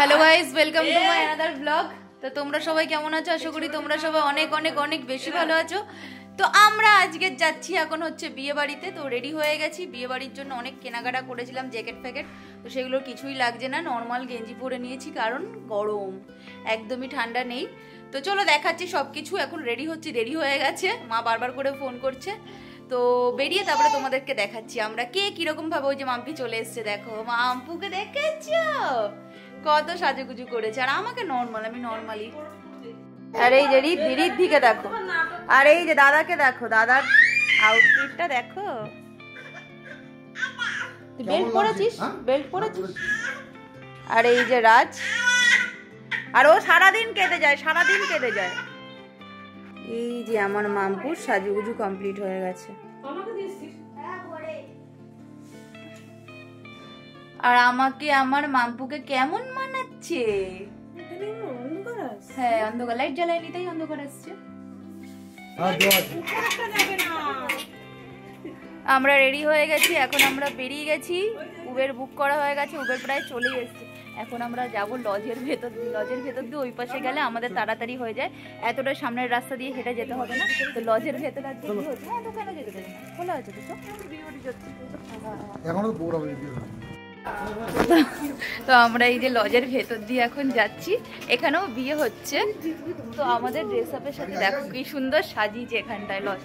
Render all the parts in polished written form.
Hello guys, welcome to my another blog. তো তোমরা সবাই কেমন আছো? আশা করি তোমরা সবাই অনেক অনেক অনেক বেশি ভালো আছো। তো আমরা আজকে যাচ্ছি এখন হচ্ছে বিয়ে বাড়িতে। তো রেডি হয়ে গেছি, বিয়ে বাড়ির জন্য অনেক কেনাকাটা করেছিলাম, জ্যাকেট ফ্যাকেট। তো সেগুলোর কিছুই লাগছে না, নর্মাল গেঞ্জি পরে নিয়েছি কারণ গরম, একদমই ঠান্ডা নেই। তো চলো দেখাচ্ছি সব কিছু। এখন রেডি হচ্ছে, রেডি হয়ে গেছে, মা বারবার করে ফোন করছে। তো বেরিয়ে তারপরে তোমাদেরকে দেখাচ্ছি আমরা কে কিরকম ভাবে। ওই যে মাম্পি চলে এসছে, দেখো মাম্পুকে দেখেছো কত সাজুগুজু করেছে, আর আমাকে নর্মাল, আমি নর্মালি। আর এই যে রিদ্ধিকে দেখো, আর এই যে দাদাকে দেখো, দাদার আউটফিটটা দেখো। Belt পরেছিস, belt পরেছিস। আর এই যে রাজ, আর ও সারাদিন কেটে যায়, সারাদিন কেটে যায়। এই যে আমার মাম্পুর সাজুগুজু কমপ্লিট হয়ে গেছে। আর আমাকে আমার মাম্পুকে কেমন মানাচ্ছে। হ্যাঁ, অন্ধকার লাইট জ্বালায়নি তাই অন্ধকার আসছে। আমরা রেডি হয়ে গেছি, এখন আমরা বেরিয়ে গেছি। উবের বুক করা হয়ে গেছে, উবের প্রায় চলেই এসছে। এখন আমরা যাব লজের ভেতর দিয়ে। লজের ভেতর দিয়ে ওই পাশে গেলে আমাদের তাড়াতাড়ি হয়ে যায়, এতটা সামনের রাস্তা দিয়ে হেঁটে যেতে হবে না। তো লজের ভেতর আর যেতে হচ্ছে না, দোকানে যেতে পারি না, খোলা আছে তো সব। তো আমরা এই যে লজের ভেতর দিয়ে এখন যাচ্ছি, এখানেও বিয়ে হচ্ছে। তো আমাদের ড্রেস আপের সাথে দেখো কি সুন্দর সাজিয়েছে এখানটায় লজ।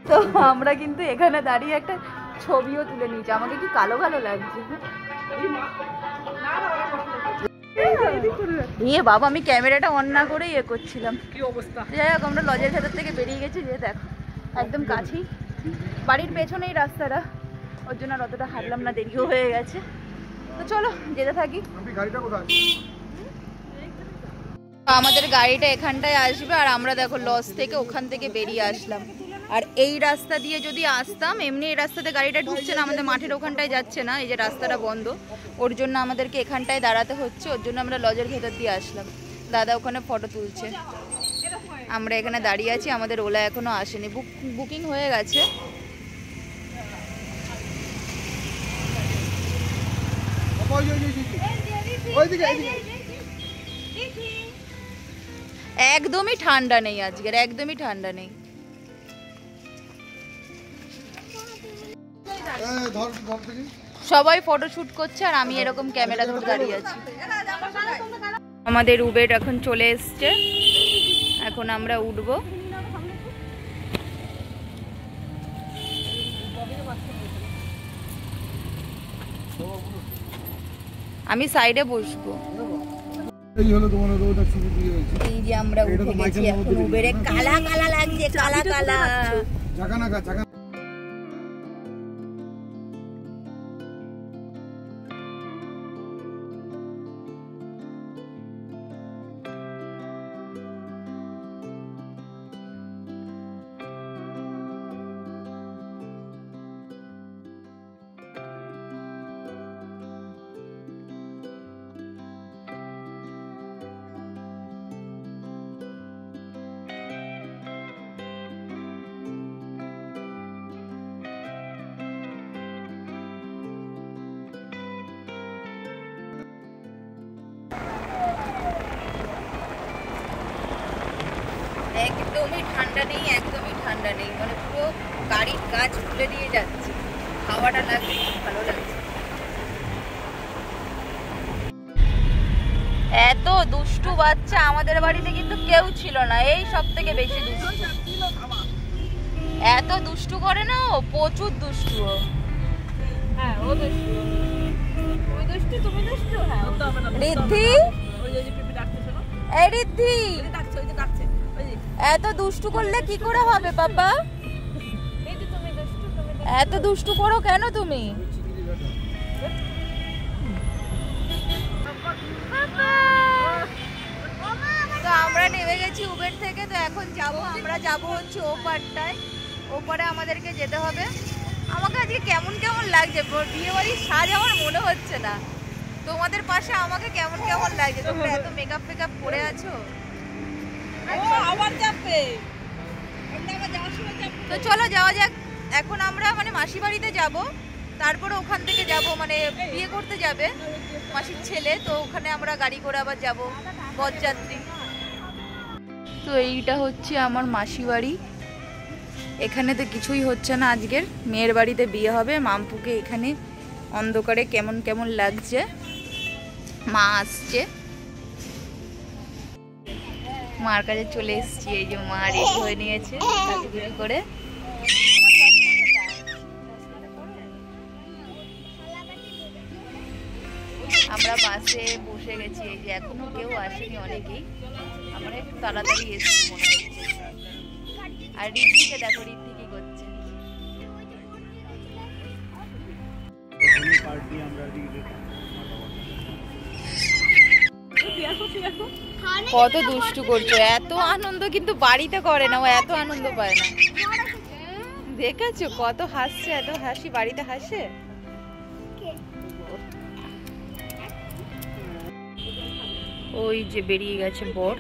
তো আমরা কিন্তু এখানে দাঁড়িয়ে একটা ছবিও তুলে নিয়েছি। আমাকে কি কালো কালো লাগছে। ইয়ে বাবা, আমি ক্যামেরাটা অন না করে ইয়ে করছিলাম। কি অবস্থা। যাই হোক, আমরা লজের ভেতর থেকে বেরিয়ে গেছি, যে দেখো একদম কাছেই, বাড়ির পেছনেই রাস্তাটা, ওর জন্য আর অতটা হাঁটলাম না, দেরিও হয়ে গেছে। তো চলো যেতে থাকি। আমাদের গাড়িটা এখানটায় আসবে, আর আমরা দেখো লজ থেকে ওখান থেকে বেরিয়ে আসলাম। আর এই রাস্তা দিয়ে যদি আসতাম, এমনি এই রাস্তাতে গাড়িটা ঢুকছে না, আমাদের মাঠের ওখানটায় যাচ্ছে না, এই যে রাস্তাটা বন্ধ, ওর জন্য আমাদেরকে এখানটায় দাঁড়াতে হচ্ছে। ওর জন্য আমরা লজের ভেতর দিয়ে আসলাম। দাদা ওখানে ফটো তুলছে, আমরা এখানে দাঁড়িয়ে আছি। আমাদের ওলা এখনো আসেনি, বুকিং হয়ে গেছে। একদমই ঠান্ডা নেই আজকের, একদমই ঠান্ডা নেই। সবাই ফটোশুট করছে আর আমি এরকম ক্যামেরা ধরে দাঁড়িয়ে আছি। আমাদের উবের এখন চলে এসছে, এখন আমরা উঠবো। আমি সাইডে বসবো। এই যে আমরা উঠে গেছি এখন উবেরে। কালা কালা লাগছে, কালা কালা। একদমই ঠান্ডা নেই, একদমই ঠান্ডা নেই, মানে পুরো গাড়ির কাজ খুলে দিয়ে যাচ্ছে। হাওয়াটা লাগছে, খুব ভালো লাগছে। এত দুষ্টু বাচ্চা আমাদের বাড়িতে কিন্তু কেউ ছিল না, এই সব থেকে বেশি দুষ্টু। এত দুষ্টু করে না ও, প্রচুর দুষ্টু ও। হ্যাঁ ও দুষ্টু, তুমি দুষ্টু, তুমি দুষ্টু। হ্যাঁ রিদ্ধি, এই রিদ্ধি এত দুষ্টু করলে কি করে হবে বাবা? এত দুষ্টু করো কেন তুমি? তো আমরা নেমে গেছি উবের থেকে। তো এখন আমরা যাব হচ্ছে ওপারটায়। ওপারে আমাদেরকে যেতে হবে। আমাকে আজকে কেমন কেমন লাগছে, বিয়ে বাড়ির সাজ আমার মনে হচ্ছে না। তোমাদের পাশে আমাকে কেমন কেমন লাগছে? তোমরা এত মেকআপ ফেকআপ করে আছো। তো চলো যাওয়া যাক। এখন আমরা মানে মাসি বাড়িতে যাব। তারপরে ওখান থেকে যাব, মানে বিয়ে করতে যাবে মাসির ছেলে, তো ওখানে আমরা গাড়ি করে আবার যাব বরযাত্রী। তো এইটা হচ্ছে আমার মাসি বাড়ি। এখানে তো কিছুই হচ্ছে না, আজকের মেয়ের বাড়িতে বিয়ে হবে। মাম্পুকে এখানে অন্ধকারে কেমন কেমন লাগছে। মা আসছে, মার কাছে চলে এসেছি। এই যে মা রেডি হয়ে নিয়েছে সাজুগুজু করে। আমরা বাসে বসে গেছি। এই যে এখনো কেউ আসেনি, অনেকেই। আমরা একটু তাড়াতাড়ি এসেছি মনে হচ্ছে। আর ঋদ্ধিকে দেখো, ঋদ্ধি কি করছে। কত দুষ্টু করছো, এত আনন্দ কিন্তু বাড়িতে করে না, ও এত আনন্দ পায় না। দেখেছো কত হাসছে, এত হাসি বাড়িতে হাসে। ওই যে বেরিয়ে গেছে বর।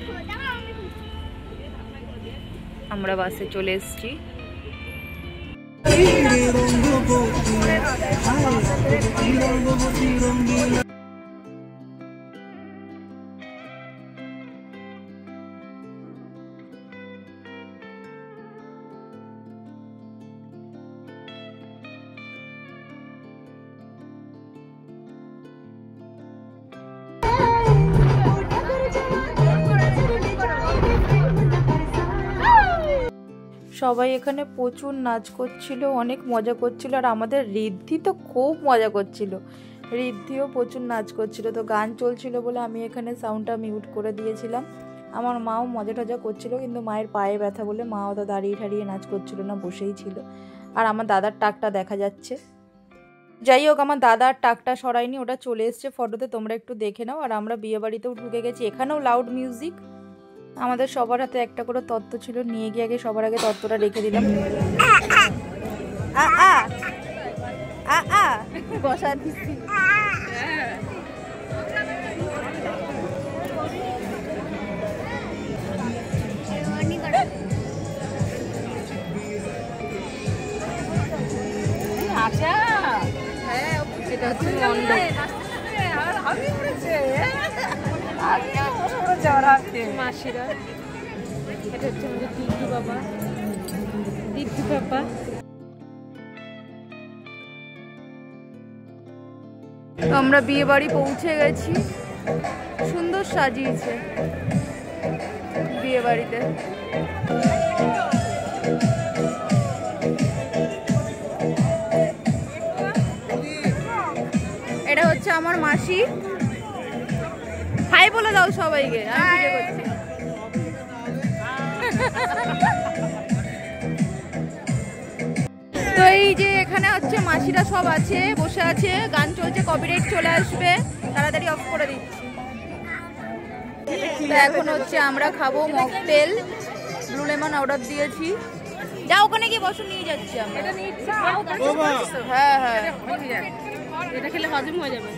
আমরা বাসে চলে এসেছি। সবাই এখানে প্রচুর নাচ করছিল, অনেক মজা করছিল। আর আমাদের ঋদ্ধি তো খুব মজা করছিল, ঋদ্ধিও প্রচুর নাচ করছিল। তো গান চলছিল বলে আমি এখানে সাউন্ডটা মিউট করে দিয়েছিলাম। আমার মাও মজা টজা করছিল, কিন্তু মায়ের পায়ে ব্যথা বলে মাও তো দাঁড়িয়ে ঠাড়িয়ে নাচ করছিল না, বসেই ছিল। আর আমার দাদার টাকটা দেখা যাচ্ছে। যাই হোক, আমার দাদার টাকটা সরাইনি, ওটা চলে এসছে ফটোতে, তোমরা একটু দেখে নাও। আর আমরা বিয়ে বাড়িতেও ঢুকে গেছি। এখানেও লাউড মিউজিক। আমাদের সবার হাতে একটা করে তত্ত্ব ছিল, নিয়ে গিয়ে আগে সবার আগে তত্ত্বটা রেখে দিলাম। বসা দিচ্ছি। আচ্ছা, হ্যাঁ, এটা হচ্ছে মাসিরা। এটা হচ্ছে আমাদের দিদু বাবা, দিদু পাপা। আমরা বিয়ে বাড়ি পৌঁছে গেছি। সুন্দর সাজিয়েছে বিয়ে বাড়িতে। এটা হচ্ছে আমার মাসি। হাই বলে দাও সবাইকে, আমি ভিডিও করছি। তো এই যে এখানে হচ্ছে মাসিরা সব আছে, বসে আছে, গান চলছে, কপিরাইট চলে আসবে, তাড়াতাড়ি অফ করে দিচ্ছি। তো এখন হচ্ছে আমরা খাবো মকটেল, ব্লু লেমন অর্ডার দিয়েছি। যা ওখানে গিয়ে বসো, নিয়ে যাচ্ছি আমরা। হ্যাঁ হ্যাঁ, এটা খেলে হজম হয়ে যাবে।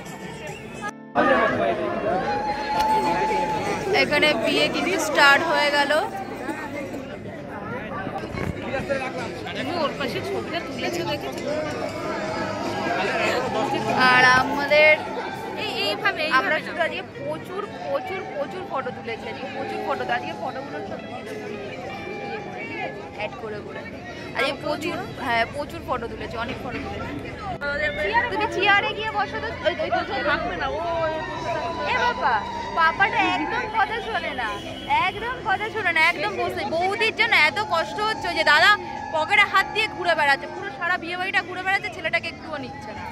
এখানে বিয়ে কিন্তু স্টার্ট হয়ে গেল। আর আমাদের আমরা শুধু আজকে প্রচুর প্রচুর প্রচুর ফটো তুলেছি, আজকে প্রচুর ফটো। আজকে ফটোগুলো সব অ্যাড করে করে আজকে প্রচুর, হ্যাঁ প্রচুর ফটো তুলেছি, অনেক ফটো তুলেছি। তুমি চেয়ারে গিয়ে বসো তো, থাকবে না ও। এ বাবা, পাপাটা একদম কথা শোনে না, একদম কথা শোনে না, একদম বসে। বৌদির জন্য এত কষ্ট হচ্ছে যে দাদা পকেটে হাত দিয়ে ঘুরে বেড়াচ্ছে, পুরো সারা বিয়ে বাড়িটা ঘুরে বেড়াচ্ছে, ছেলেটাকে একটুও নিচ্ছে না,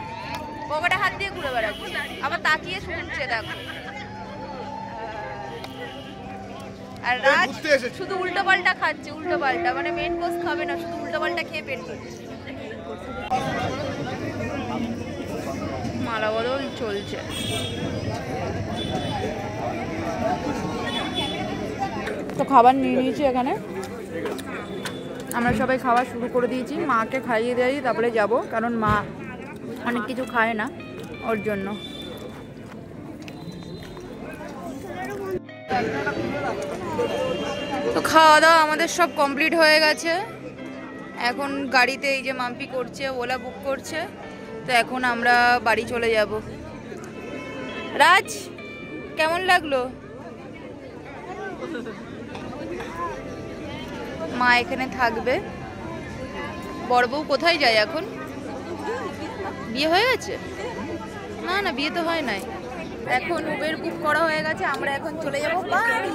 পকেটে হাত দিয়ে ঘুরে বেড়াচ্ছে, আবার তাকিয়ে শুনছে দেখো। আর রাজ শুধু উল্টো পাল্টা খাচ্ছে, উল্টো পাল্টা, মানে মেন কোর্স খাবে না, শুধু উল্টো পাল্টা খেয়ে পেট ভরছে। মালা বদল চলছে। তো খাবার নিয়ে নিয়েছি এখানে, আমরা সবাই খাওয়া শুরু করে দিয়েছি। মাকে খাইয়ে দিই, তারপরে যাব, কারণ মা অনেক কিছু খায় না, ওর জন্য। তো খাওয়া দাওয়া আমাদের সব কমপ্লিট হয়ে গেছে। এখন গাড়িতে এই যে মাম্পি করছে, ওলা বুক করছে, তো এখন আমরা বাড়ি চলে যাব। রাজ কেমন লাগলো? মা এখানে থাকবে। বড় বউ কোথায় যায় এখন? বিয়ে হয়ে গেছে? না না, বিয়ে তো হয় নাই। এখন উবের বুক করা হয়ে গেছে, আমরা এখন চলে যাব বাড়ি।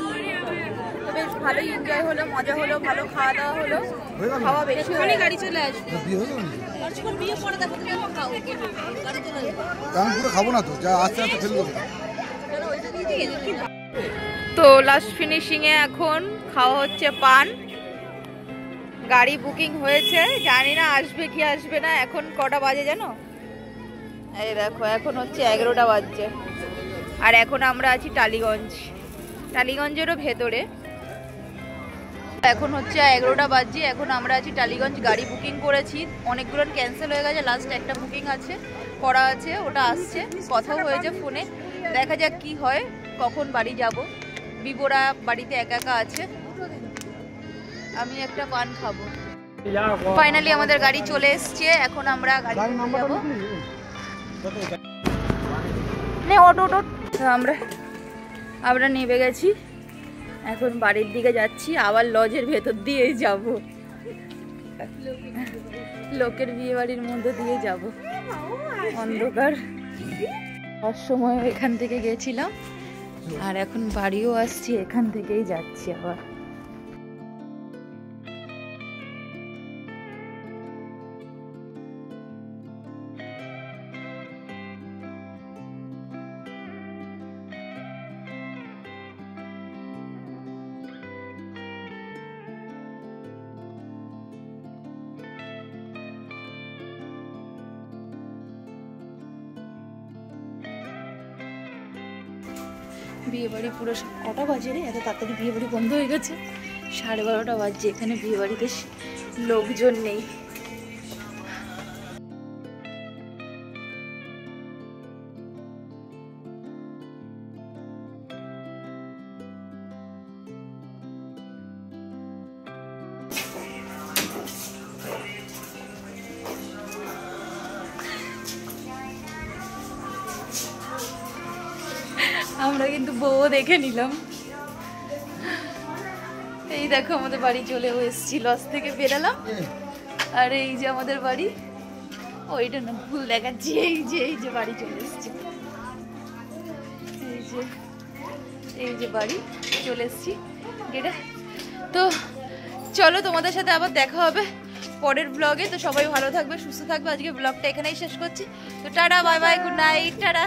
বেশ ভালোই এনজয় হলো, মজা হলো, ভালো খাওয়া দাওয়া হলো। খাওয়া বেশি হলে গাড়ি চলে আসবে। খাবো না তো, যা আস্তে আস্তে ফেলবো। তো লাস্ট ফিনিশিং এ এখন খাওয়া হচ্ছে পান। গাড়ি বুকিং হয়েছে, জানি না আসবে কি আসবে না। এখন কটা বাজে জানো? এই দেখো, এখন হচ্ছে 11টা বাজছে। আর এখন আমরা আছি টালিগঞ্জ, টালিগঞ্জেরও ভেতরে। এখন হচ্ছে 11টা বাজছে, এখন আমরা আছি টালিগঞ্জ। গাড়ি বুকিং করেছি, অনেকগুলো ক্যান্সেল হয়ে গেছে, লাস্ট একটা বুকিং আছে, করা আছে, ওটা আসছে। কথাও হয়েছে ফোনে, দেখা যাক কি হয়, কখন বাড়ি যাব। বিবোরা বাড়িতে একা একা আছে, আমি একটা পান খাবো। ফাইনালি আমাদের গাড়ি চলে এসছে, এখন আমরা গাড়ি যাবো। আমরা নেমে গেছি, এখন বাড়ির দিকে যাচ্ছি। আবার লজের ভেতর দিয়ে যাব, লোকের বিয়ে বাড়ির মধ্যে দিয়ে যাব, অন্ধকার। আর সময় এখান থেকে গেছিলাম, আর এখন বাড়িও আসছি, এখান থেকেই যাচ্ছি আবার। বিয়ে বাড়ি পুরো কটা বাজে রে? এত তাড়াতাড়ি বিয়ে বাড়ি বন্ধ হয়ে গেছে? 12:30 বাজছে, এখানে বিয়ে বাড়িতে লোকজন নেই। আমরা কিন্তু বউ দেখে নিলাম। এই দেখো আমাদের বাড়ি চলে এসেছি, লজ থেকে বেরালাম, আর এই যে আমাদের বাড়ি। ওইটা না, ভুল দেখাচ্ছি, এই যে বাড়ি চলে এসেছি, এই যে বাড়ি চলে এসেছি গেটে। তো চলো, তোমাদের সাথে আবার দেখা হবে পরের ব্লগে। তো সবাই ভালো থাকবে, সুস্থ থাকবে। আজকে ব্লগটা এখানেই শেষ করছি। তো tata, bye bye, good night, tata.